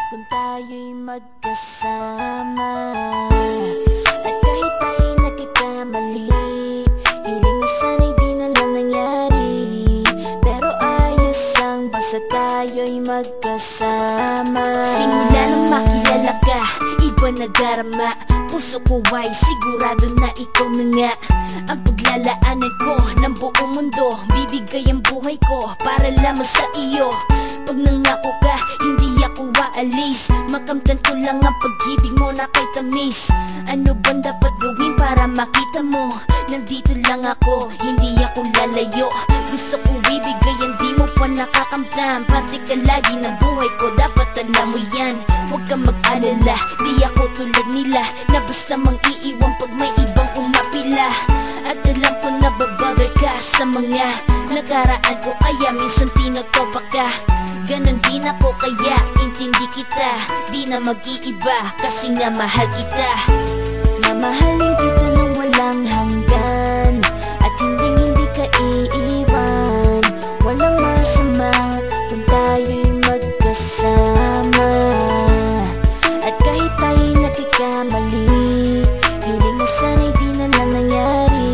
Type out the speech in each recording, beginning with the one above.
kung tayo'y magkasama. At kahit tayo'y nagkakamali, hiling na sana'y di na lang nangyari. Pero ayos ang basta tayo'y magkasama. Simula nang makilala ka, iba na darama. Puso ko ay sigurado na ikaw na nga ang paglalaanan ko ng buong mundo. Bibigay ang buhay ko para lamang sa iyo. Pag nangako ka, hindi ako aalis. Makamtan ko lang ang pag-ibig mo na kay tamis. Ano bang dapat gawin para makita mo? Nandito lang ako, hindi ako lalayo. Gusto ko ibigay ang di mo pa nakakamtan. Parte ka lagi ng buhay ko, dapat alam mo yan. Huwag kang mag-alala, di ako tulad nila na basta mang iiwan pag may ibang umapila. At alam ko na babother ka sa mga nakaraan ko, kaya minsan tinotopa ka. Ganon din ako kaya intindi kita. Di na mag-iiba kasi nga mahal kita. Mamahalin kita nang walang hanggan, at hindi ka iiwan. Walang masama kung tayo'y magkasama. At kahit tayo'y nagkakamali, hiling na sana'y di na lang nangyari.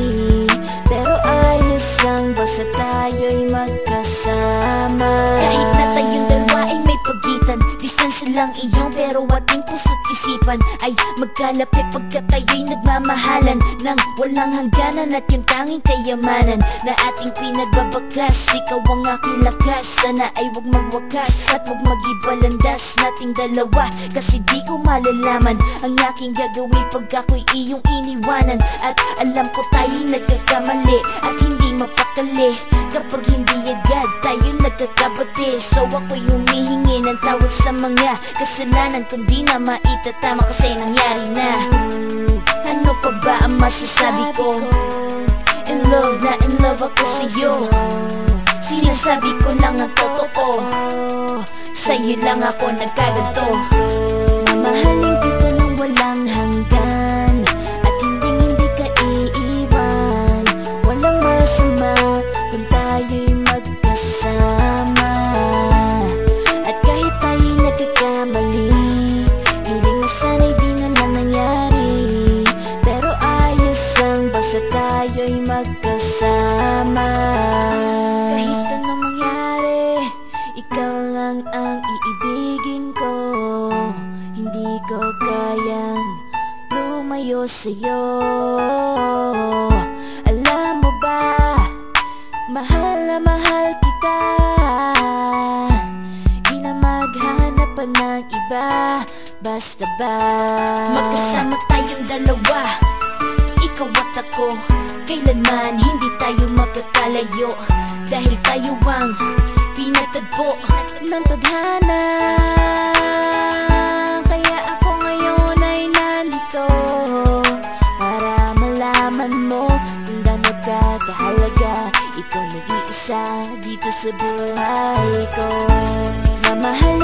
Pero ayos ang basta tayo'y magkasama. Kahit na tayong dalawa ay may pagitan, distansya lang iyon pero ating puso't isipan ay magkalapit pagkat tayo'y nagmamahalan ng walang hangganan. At yung tanging kayamanan na ating pinagbabakas, ikaw ang aking lakas. Sana ay wag magwakas at wag mag-ibalandas nating dalawa, kasi di ko malalaman ang aking gagawin pag ako'y iyong iniwanan. At alam ko tayo'y nagkakamali at hindi mapakali kapag hindi agad tayo nagkakabati. So ako'y humihingi ng tawad sa mga kasalanan kung di na maitatama kasi nangyari na. Ano pa ba ang masasabi ko? In love na in love ako sa'yo. Sinasabi ko lang ang totoo, sa'yo lang ako nagkaganto. Mamahalin kita nang walang hanggan, at hindi ka iiwan. Walang masama kung tayo'y magkasama. At kahit tayo'y nagkakamali, hiling na sana'y di na lang nangyari. Pero ayos ang basta tayo'y magkasama. Kahit anong mangyari, ikaw lang ang iibigin ko. Hindi ko kayang lumayo sa'yo. Alam mo ba, mahal na mahal kita. Di na maghanap pa ng iba, basta ba magkasama tayong dalawa, ikaw at ako. Kailanman hindi tayo magkakalayo, dahil tayo ang pinatagpo ng tadhana. Kaya ako ngayon ay nandito para malaman mo kung gaano ka kahalaga. Ikaw nag-iisa dito sa buhay ko. Mamahal